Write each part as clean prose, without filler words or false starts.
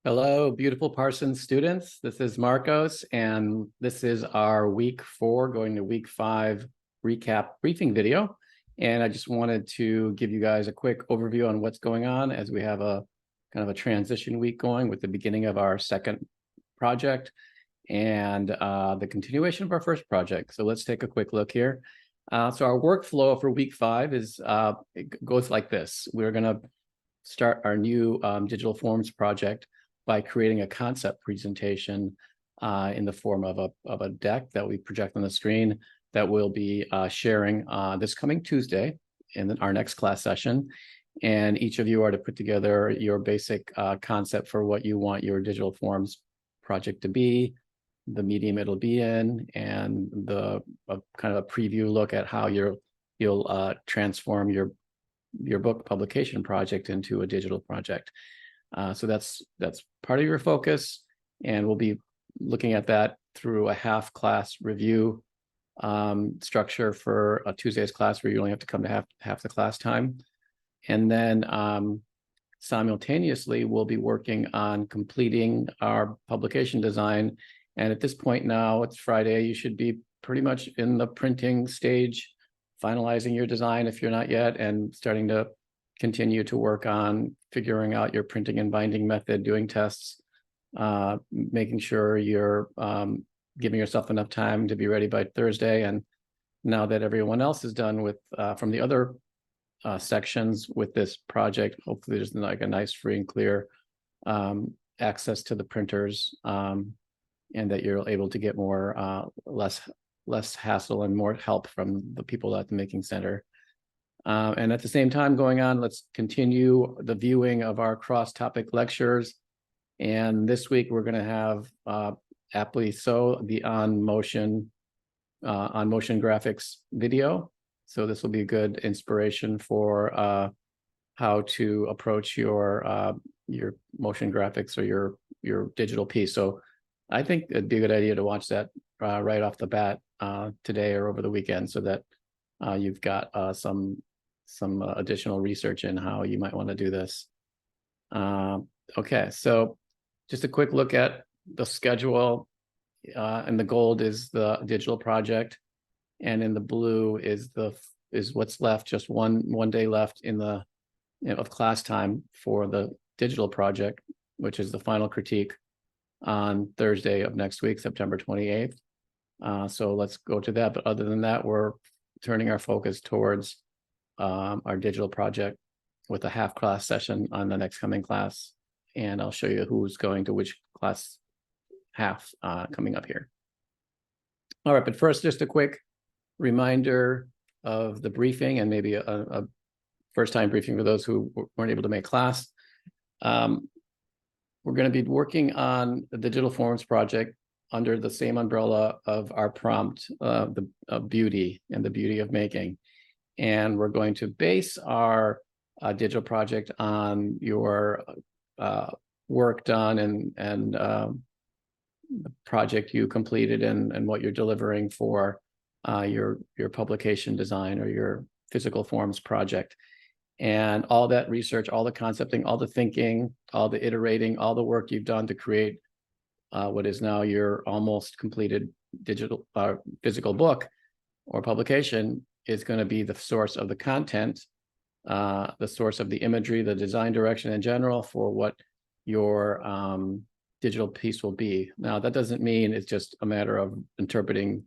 Hello, beautiful Parsons students. This is Marcos, and this is our week 4 going to week 5 recap briefing video. And I just wanted to give you guys a quick overview on what's going on as we have a kind of a transition week going with the beginning of our second project and the continuation of our first project. So let's take a quick look here. So our workflow for week 5 is it goes like this. We're going to start our new digital forms project by creating a concept presentation in the form of a deck that we project on the screen that we'll be sharing this coming Tuesday in our next class session. And each of you are to put together your basic concept for what you want your digital forms project to be, the medium it'll be in, and the kind of a preview look at how you'll transform your book publication project into a digital project. So that's part of your focus, and we'll be looking at that through a half class review structure for a Tuesday's class where you only have to come to half the class time. And then simultaneously, we'll be working on completing our publication design. And at this point now, it's Friday, you should be pretty much in the printing stage, finalizing your design if you're not yet, and starting to continue to work on figuring out your printing and binding method, doing tests, making sure you're giving yourself enough time to be ready by Thursday. And now that everyone else is done with from the other sections with this project, hopefully there's like a nice free and clear access to the printers, and that you're able to get more less hassle and more help from the people at the Making Center. And at the same time going on, let's continue the viewing of our cross-topic lectures. And this week we're going to have aptly so the on motion graphics video. So this will be a good inspiration for how to approach your motion graphics or your digital piece. So I think it'd be a good idea to watch that right off the bat today or over the weekend, so that you've got some additional research in how you might want to do this. Okay, so just a quick look at the schedule. And the gold is the digital project, and in the blue is what's left, just one day left in the of class time for the digital project, which is the final critique on Thursday of next week, September 28th. So let's go to that. But other than that, we're turning our focus towards our digital project with a half class session on the next coming class. And I'll show you who's going to which class half coming up here. All right, but first, just a quick reminder of the briefing, and maybe a first-time briefing for those who weren't able to make class. We're going to be working on the digital forms project under the same umbrella of our prompt, the beauty and the beauty of making. And we're going to base our digital project on your work done and the project you completed and what you're delivering for your publication design or your physical forms project. And all that research, all the concepting, all the thinking, all the iterating, all the work you've done to create what is now your almost completed digital physical book or publication is going to be the source of the content, the source of the imagery, the design direction in general for what your digital piece will be. Now, that doesn't mean it's just a matter of interpreting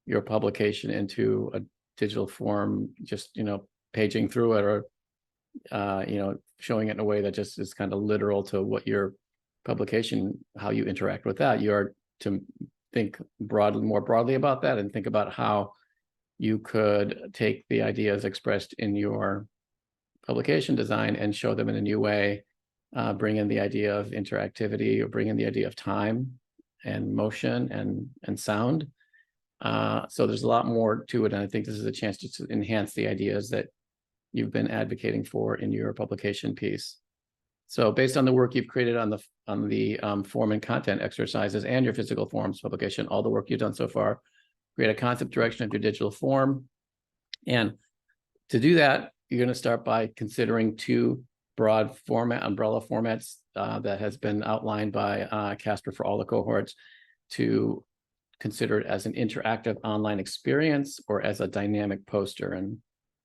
your publication into a digital form, just, paging through it or, showing it in a way that just is kind of literal to what your publication, how you interact with that. You are to think more broadly about that and think about how you could take the ideas expressed in your publication design and show them in a new way, bring in the idea of interactivity, or bring in the idea of time and motion and sound. So there's a lot more to it, and I think this is a chance to enhance the ideas that you've been advocating for in your publication piece. So based on the work you've created on the form and content exercises and your physical forms publication, all the work you've done so far, create a concept direction of your digital form. And to do that, you're going to start by considering two broad format, umbrella formats that has been outlined by Casper for all the cohorts to consider it as an interactive online experience or as a dynamic poster. And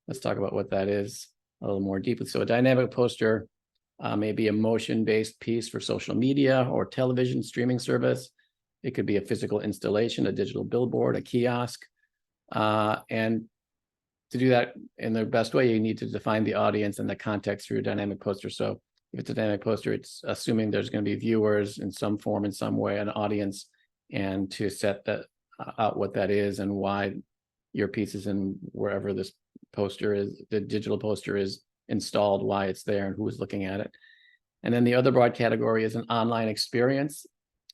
let's talk about what that is a little more deeply. So a dynamic poster may be a motion-based piece for social media or television streaming service. It could be a physical installation, a digital billboard, a kiosk. And to do that in the best way, you need to define the audience and the context for your dynamic poster. So if it's a dynamic poster, it's assuming there's going to be viewers in some form, in some way, an audience, and to set that out what that is and why your piece is in wherever this poster is, the digital poster is installed, why it's there, and who is looking at it. And then the other broad category is an online experience,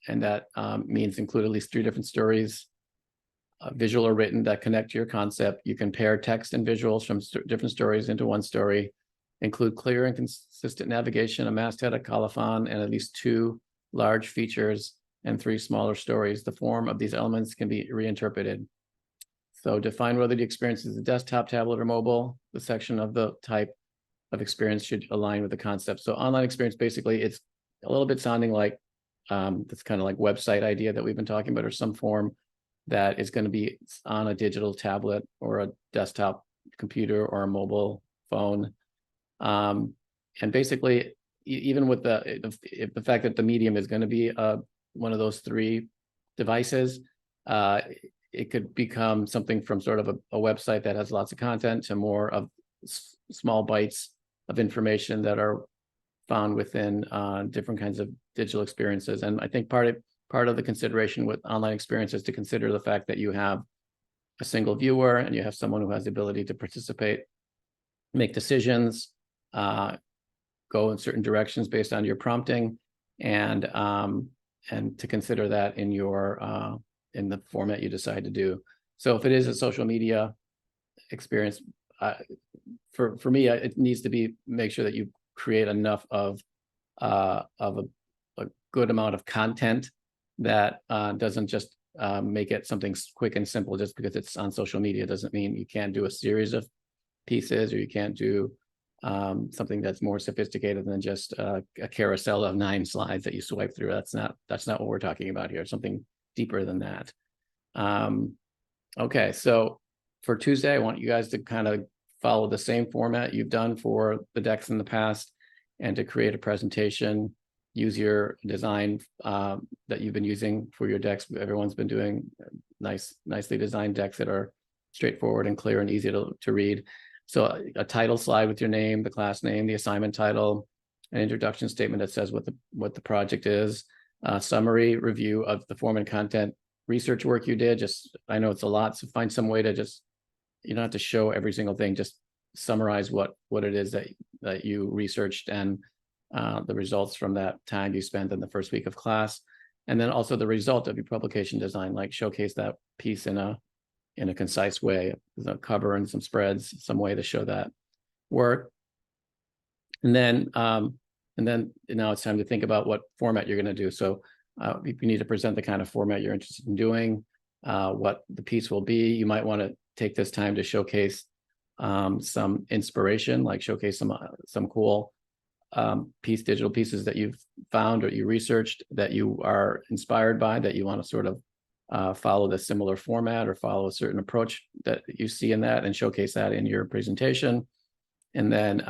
and that means include at least 3 different stories, visual or written, that connect to your concept. You can pair text and visuals from different stories into one story, include clear and consistent navigation, a masthead, a colophon, and at least 2 large features and 3 smaller stories. The form of these elements can be reinterpreted. So define whether the experience is a desktop, tablet, or mobile. The section of the type of experience should align with the concept. So online experience, basically, it's a little bit sounding like this kind of like website idea that we've been talking about, or some form that is going to be on a digital tablet or a desktop computer or a mobile phone. And basically, even with the fact that the medium is going to be one of those 3 devices, it could become something from sort of a website that has lots of content to more of small bites of information that are found within different kinds of digital experiences. And I think part of the consideration with online experience is to consider the fact that you have a single viewer and you have someone who has the ability to participate, make decisions, go in certain directions based on your prompting, and to consider that in your in the format you decide to do. So if it is a social media experience, for me, it needs to be make sure that you create enough of a good amount of content that doesn't just make it something quick and simple. Just because it's on social media doesn't mean you can't do a series of pieces, or you can't do something that's more sophisticated than just a carousel of 9 slides that you swipe through. That's not what we're talking about here. Something deeper than that. Okay, so for Tuesday, I want you guys to kind of follow the same format you've done for the decks in the past, and to create a presentation. Use your design that you've been using for your decks. Everyone's been doing nicely designed decks that are straightforward and clear and easy to read. So a title slide with your name, the class name, the assignment title, an introduction statement that says what the project is, a summary review of the form and content research work you did. Just, I know it's a lot, so find some way to just, you don't have to show every single thing, just summarize what it is that you researched, and the results from that time you spent in the first week of class. And then also the result of your publication design, like showcase that piece in a concise way, a cover and some spreads, some way to show that work. And then now it's time to think about what format you're going to do. So you need to present the kind of format you're interested in doing, what the piece will be. You might want to take this time to showcase some inspiration, like showcase some cool digital pieces that you've found or you researched that you are inspired by, that you want to sort of follow the similar format or follow a certain approach that you see in that, and showcase that in your presentation. And then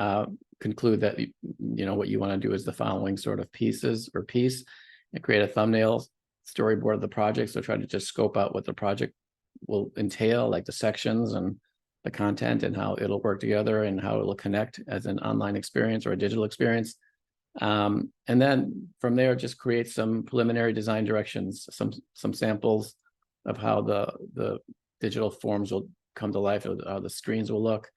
conclude that what you want to do is the following sort of piece, and create a thumbnail storyboard of the project. So try to just scope out what the project will entail, like the sections and the content, and how it'll work together, and how it'll connect as an online experience or a digital experience. And then from there, just create some preliminary design directions, some samples of how the digital forms will come to life, or how the screens will look.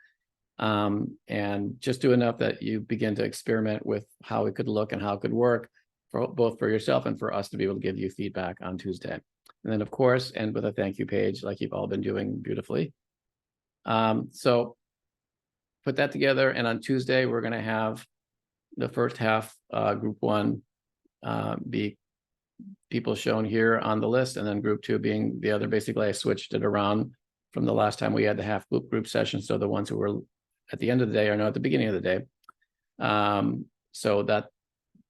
And just do enough that you begin to experiment with how it could look and how it could work, both for yourself and for us to be able to give you feedback on Tuesday. And then, of course, end with a thank you page, like you've all been doing beautifully. So put that together, and on Tuesday, we're going to have the first half, group 1, be people shown here on the list, and then group 2 being the other. Basically, I switched it around from the last time we had the half group session, so the ones who were at the end of the day are now at the beginning of the day. So that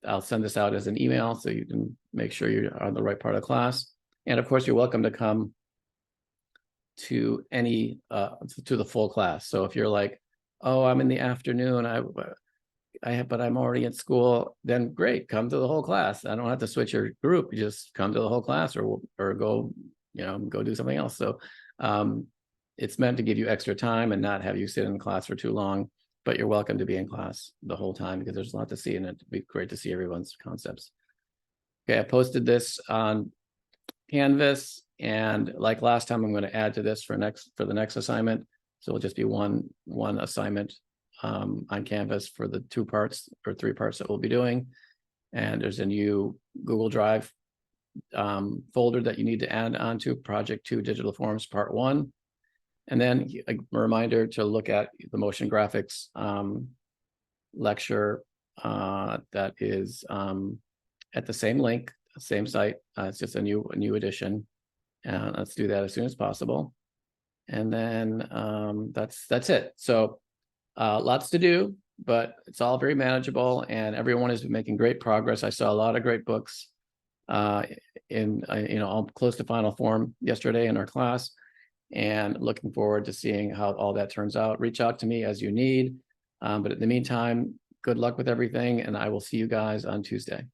I'll send this out as an email so you can make sure you're on the right part of class. And of course, you're welcome to come to any to the full class. So if you're like, oh, I'm in the afternoon, but I'm already at school, then great, come to the whole class. I don't have to switch your group. You just come to the whole class, or go, go do something else. So it's meant to give you extra time and not have you sit in class for too long, but you're welcome to be in class the whole time because there's a lot to see, and it'd be great to see everyone's concepts. Okay, I posted this on Canvas, and like last time, I'm going to add to this for the next assignment. So it'll just be one assignment on Canvas for the 2 parts or 3 parts that we'll be doing. And there's a new Google Drive folder that you need to add onto Project 2 Digital Forms Part 1. And then a reminder to look at the motion graphics lecture that is at the same link, same site. It's just a new edition. And let's do that as soon as possible. And then that's it. So lots to do, but it's all very manageable, and everyone has been making great progress. I saw a lot of great books all close to final form yesterday in our class, and looking forward to seeing how all that turns out. Reach out to me as you need. But in the meantime, good luck with everything, and I will see you guys on Tuesday.